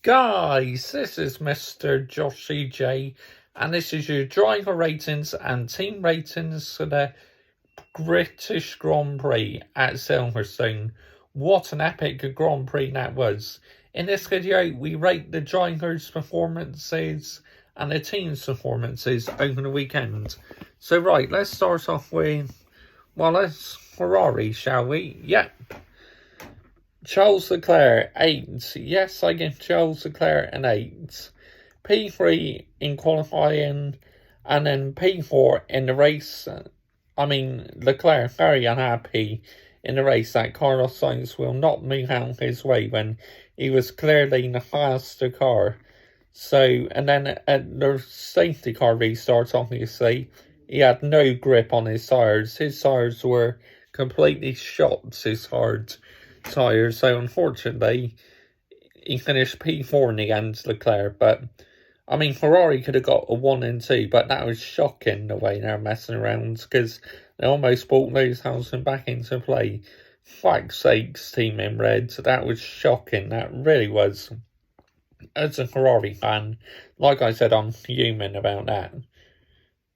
Guys, this is Mr. Joshy J, and this is your driver ratings and team ratings for the British Grand Prix at Silverstone. What an epic Grand Prix that was. In this video, we rate the drivers' performances and the team's performances over the weekend. So right, let's start off with, let's Ferrari, shall we? Yep. Charles Leclerc, 8. Yes, I give Charles Leclerc an 8. P3 in qualifying, and then P4 in the race. Leclerc very unhappy in the race that Carlos Sainz will not move out his way when he was clearly the faster car. So, and then at the safety car restart, obviously, he had no grip on his tyres. His tyres were completely shot, his hard tyres. So, unfortunately, he finished P4 in the end, Leclerc. But, Ferrari could have got a 1 and 2, but that was shocking the way they're messing around, because they almost brought Lewis Hamilton back into play. Fuck's sakes, team in red. That was shocking. That really was. As a Ferrari fan, like I said, I'm fuming about that.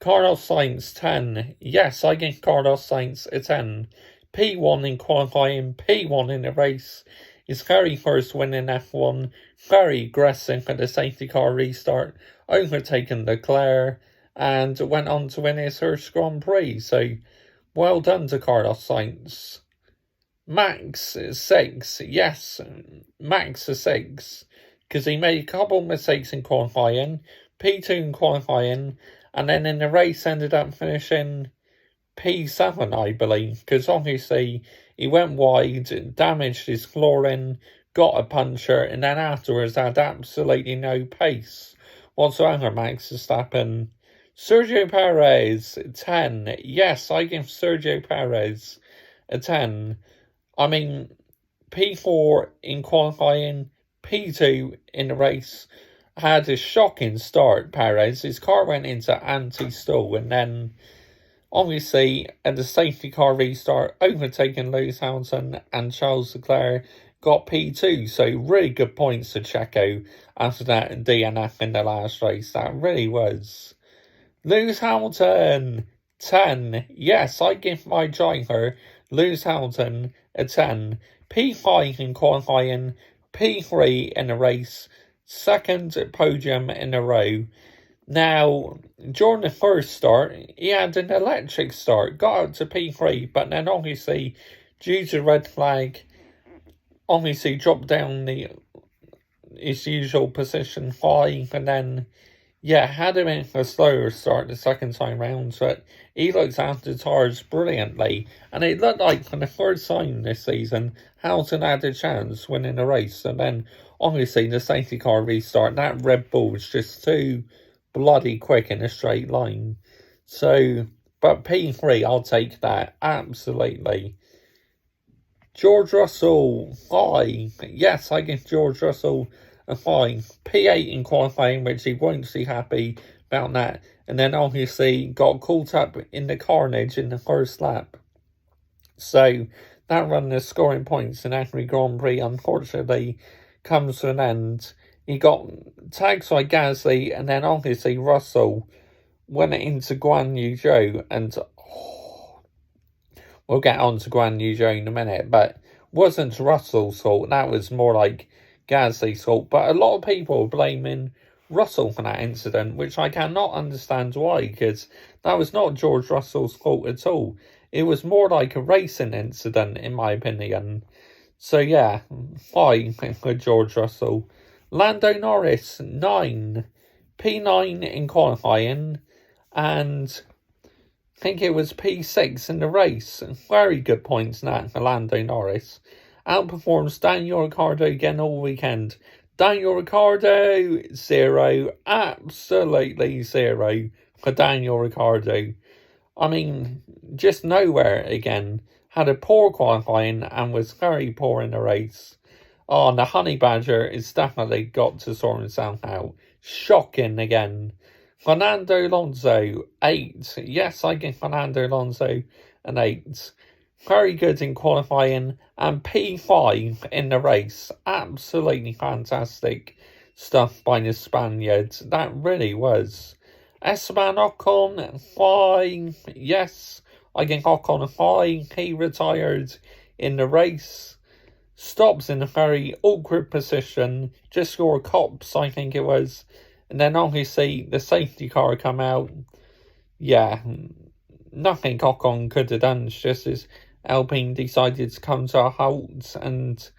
Carlos Sainz, 10. Yes, I give Carlos Sainz a 10. P1 in qualifying, P1 in the race. His very first win in F1. Very aggressive at the safety car restart. Overtaken Leclerc and went on to win his first Grand Prix. So, well done to Carlos Sainz. Max, 6. Yes, Max, a 6. Because he made a couple of mistakes in qualifying. P2 in qualifying. And then in the race ended up finishing P7, I believe. Because obviously he went wide, damaged his flooring, got a puncture, and then afterwards had absolutely no pace whatsoever. Max Verstappen. Sergio Perez, 10. Yes, I give Sergio Perez a 10. P4 in qualifying, P2 in the race. Had a shocking start, Perez. His car went into anti-stall, and then obviously at the safety car restart, overtaking Lewis Hamilton and Charles Leclerc, got P2. So really good points to Checo after that DNF in the last race. That really was. Lewis Hamilton, 10. Yes, I give my driver, Lewis Hamilton, a 10. P5 in qualifying, P3 in the race. Second podium in a row. Now, during the first start, he had an electric start, got up to P3, but then obviously, due to red flag, obviously dropped down his usual position 5, and then, had him in a slower start the second time round, but he looked after tyres brilliantly, and it looked like for the first time this season, Hamilton had a chance winning the race, and then obviously the safety car restart, that Red Bull was just too bloody quick in a straight line. So, but P3, I'll take that, absolutely. George Russell, 5. Yes, I give George Russell a 5. P8 in qualifying, which he won't be happy about that. And then obviously got caught up in the carnage in the first lap. So, that run of scoring points in every Grand Prix, unfortunately, comes to an end. He got tagged by Gasly, and then obviously Russell went into Guan Yu Zhou, and we'll get on to Guan Yu Zhou in a minute, but wasn't Russell's fault. That was more like Gasly's fault. But a lot of people are blaming Russell for that incident, which I cannot understand why, because that was not George Russell's fault at all. It was more like a racing incident, in my opinion. So, 5 for George Russell. Lando Norris, 9. P9 in qualifying, and I think it was P6 in the race. Very good points now for Lando Norris. Outperforms Daniel Ricciardo again all weekend. Daniel Ricciardo, 0. Absolutely 0 for Daniel Ricciardo. Just nowhere again. Had a poor qualifying and was very poor in the race. And the Honey Badger has definitely got to sort himself out. Shocking again. Fernando Alonso, 8. Yes, I give Fernando Alonso an 8. Very good in qualifying and P5 in the race. Absolutely fantastic. stuff by the Spaniards. That really was. Esteban Ocon, why? Yes, I think Ocon, why? He retired in the race. Stops in a very awkward position, just for cops, I think it was. And then obviously the safety car come out. Yeah, nothing Ocon could have done. It's just as Alpine decided to come to a halt and,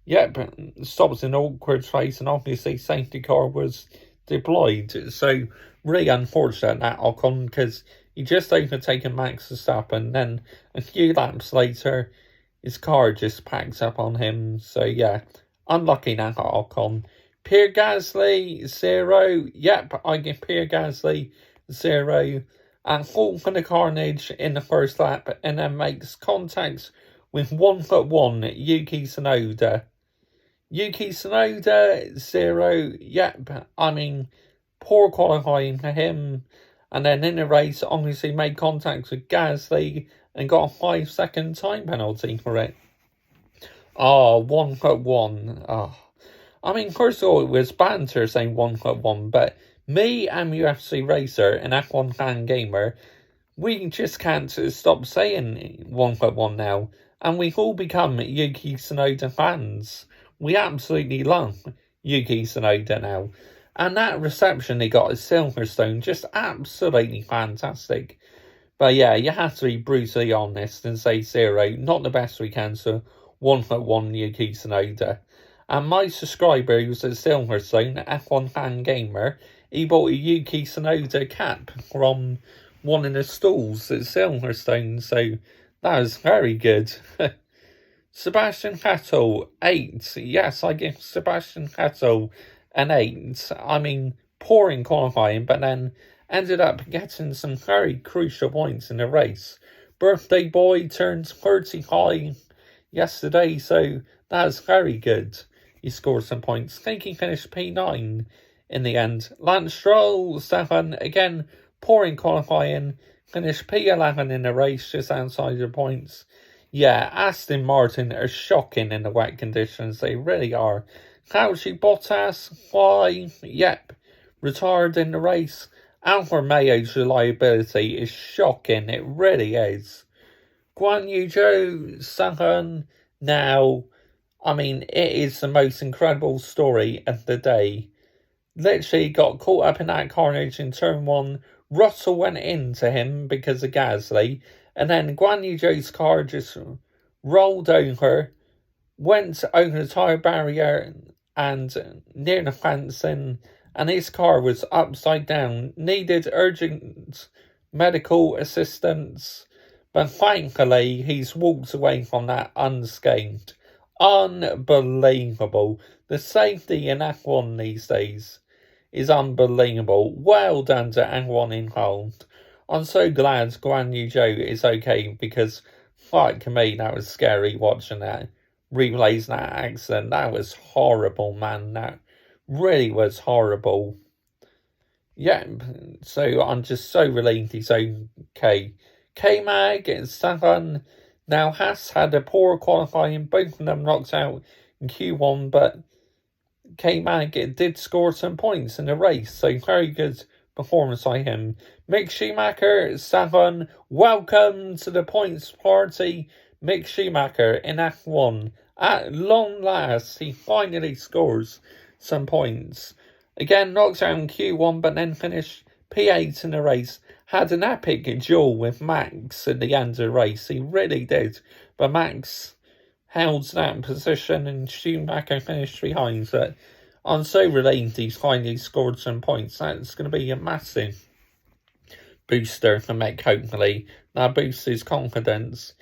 yep, stops in an awkward place, and obviously safety car was deployed. So really unfortunate that Ocon, because he just overtaken Max Verstappen, then a few laps later his car just packs up on him. So yeah, unlucky now Ocon. Pierre Gasly 0. Yep, I give Pierre Gasly 0. And fall for the carnage in the first lap, and then makes contact with 1 Yuki Tsunoda. Yuki Tsunoda 0. Yep, I mean, poor qualifying for him. And then in the race, obviously made contact with Gasly and got a 5-second time penalty for it. 1 I mean, first of all, it was banter saying 1 but me and UFC Racer and F1 Fan Gamer, we just can't stop saying 1 now. And we've all become Yuki Tsunoda fans. We absolutely love Yuki Tsunoda now. And that reception he got at Silverstone, just absolutely fantastic. But yeah, you have to be brutally honest and say 0. Not the best we can, so 1 Yuki Tsunoda. And my subscriber who's at Silverstone, F1 Fan Gamer, he bought a Yuki Tsunoda cap from one of the stalls at Silverstone, so that was very good. Sebastian Vettel, 8. Yes, I give Sebastian Vettel an 8. I mean, poor in qualifying, but then ended up getting some very crucial points in the race. Birthday boy turned 35 yesterday, so that's very good. He scored some points. I think he finished P9 in the end. Lance Stroll, 7. Again, poor in qualifying. Finished P11 in the race, just outside the points. Yeah, Aston Martin are shocking in the wet conditions. They really are. Valtteri Bottas, why? Yep, retired in the race. Alfa Romeo's reliability is shocking. It really is. Guan Yu Zhou, 7. Now, I mean, it is the most incredible story of the day. Literally got caught up in that carnage in turn 1. Russell went into him because of Gasly. And then Guan Yu Zhou's car just rolled over, went over the tyre barrier and near the fencing, and his car was upside down. Needed urgent medical assistance, but thankfully he's walked away from that unscathed. Unbelievable. The safety in F1 these days is unbelievable. Well done to F1 involved. I'm so glad Guan Yu Zhou is okay, because fuck me, that was scary watching that. Replays that accident. That was horrible, man. That really was horrible. Yeah, so I'm just so relieved he's okay. K-Mag, 7. Now, Haas had a poor qualifying, both of them knocked out in Q1, but K-Mag did score some points in the race, so very good performance by him. Mick Schumacher, 7. Welcome to the points party, Mick Schumacher in F1. At long last, he finally scores some points. Again, knocked out in Q1, but then finished P8 in the race. Had an epic duel with Max at the end of the race. He really did. But Max held that position and Schumacher finished behind. But I'm so relieved he's finally scored some points. That's going to be a massive booster for Mick, hopefully. That boosts his confidence.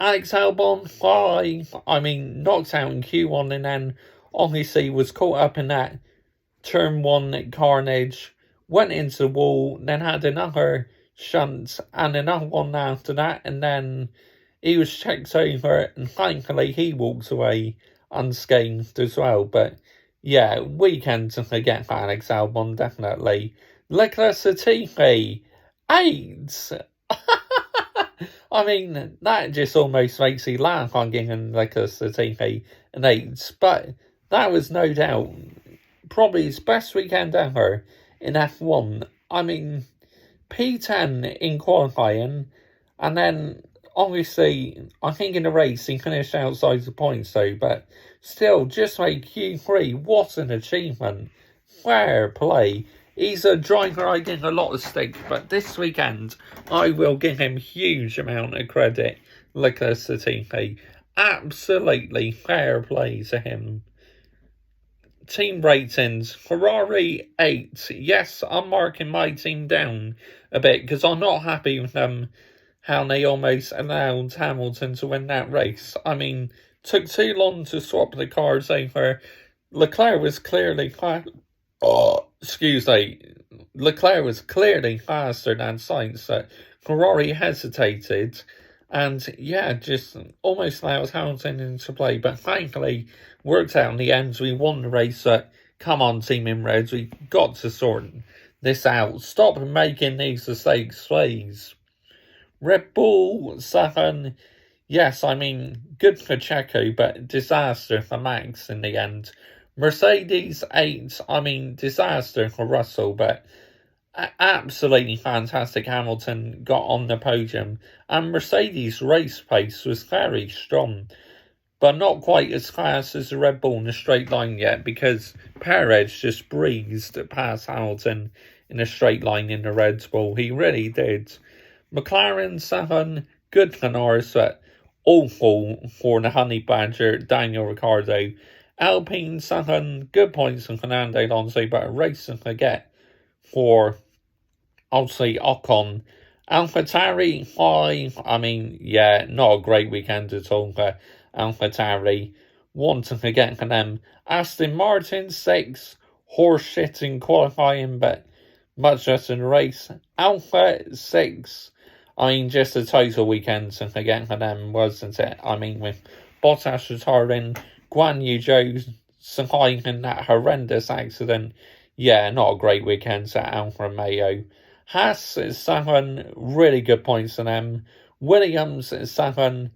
Alex Albon, 5. I mean, knocked out in Q1 and then obviously was caught up in that turn 1 carnage. Went into the wall, then had another shunt and another one after that, and then he was checked over, and thankfully he walked away unscathed as well. But yeah, weekend to forget for Alex Albon, definitely. Nicholas Latifi, 8. I mean, that just almost makes you laugh on giving Nicholas Latifi an 8, but that was no doubt probably his best weekend ever in F1. I mean, P10 in qualifying, and then obviously, I think in the race he finished outside the points though, but still, just like Q3, what an achievement. Fair play. He's a driver I give a lot of stick, but this weekend I will give him huge amount of credit. Leclerc Latifi. Absolutely fair play to him. Team ratings. Ferrari 8. Yes, I'm marking my team down a bit because I'm not happy with how they almost allowed Hamilton to win that race. I mean, took too long to swap the cars over. Leclerc was clearly Leclerc was clearly faster than Sainz, so Ferrari hesitated. And yeah, just almost allowed Hamilton into play, but thankfully worked out in the end. We won the race. Come on, Team in Reds, we got to sort this out. Stop making these mistakes, please. Red Bull 7, yes, I mean, good for Checo, but disaster for Max in the end. Mercedes 8, I mean, disaster for Russell, but absolutely fantastic. Hamilton got on the podium, and Mercedes' race pace was very strong, but not quite as fast as the Red Bull in a straight line yet, because Perez just breezed past Hamilton in a straight line in the Red Bull. He really did. McLaren 7, good for Norris, but awful for the Honey Badger, Daniel Ricciardo. Alpine 7, good points from Fernando Alonso, but a race to forget for, obviously, Ocon. AlphaTauri 5, I mean, yeah, not a great weekend at all for AlphaTauri. One to forget for them. Aston Martin 6, horse shit in qualifying, but much less in the race. Alpha 6, I mean, just a total weekend to forget for them, wasn't it? I mean, with Bottas retiring, Guan Yu Zhou surviving that horrendous accident. Yeah, not a great weekend to Alfa Romeo. Haas is 7, really good points for them. Williams is 7.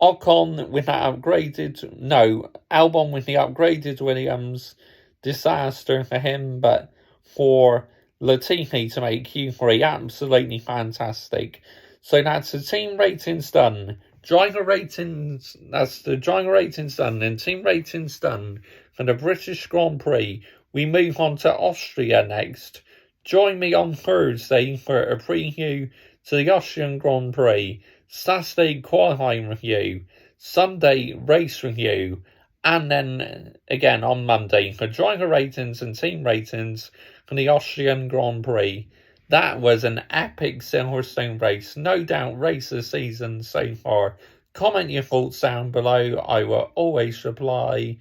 Ocon with that Albon with the upgraded Williams. Disaster for him, but for Latifi to make Q3 absolutely fantastic. So that's the team ratings done. Driver ratings, that's the driver ratings done, and team ratings done for the British Grand Prix. We move on to Austria next. Join me on Thursday for a preview to the Austrian Grand Prix, Saturday qualifying review, Sunday race review, and then again on Monday for driver ratings and team ratings for the Austrian Grand Prix. That was an epic Silverstone race, no doubt race of the season so far. Comment your thoughts down below, I will always reply.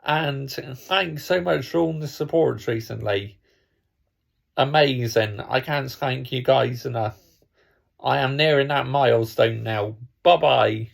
And thanks so much for all the support recently. Amazing. I can't thank you guys enough. I am nearing that milestone now. Bye-bye.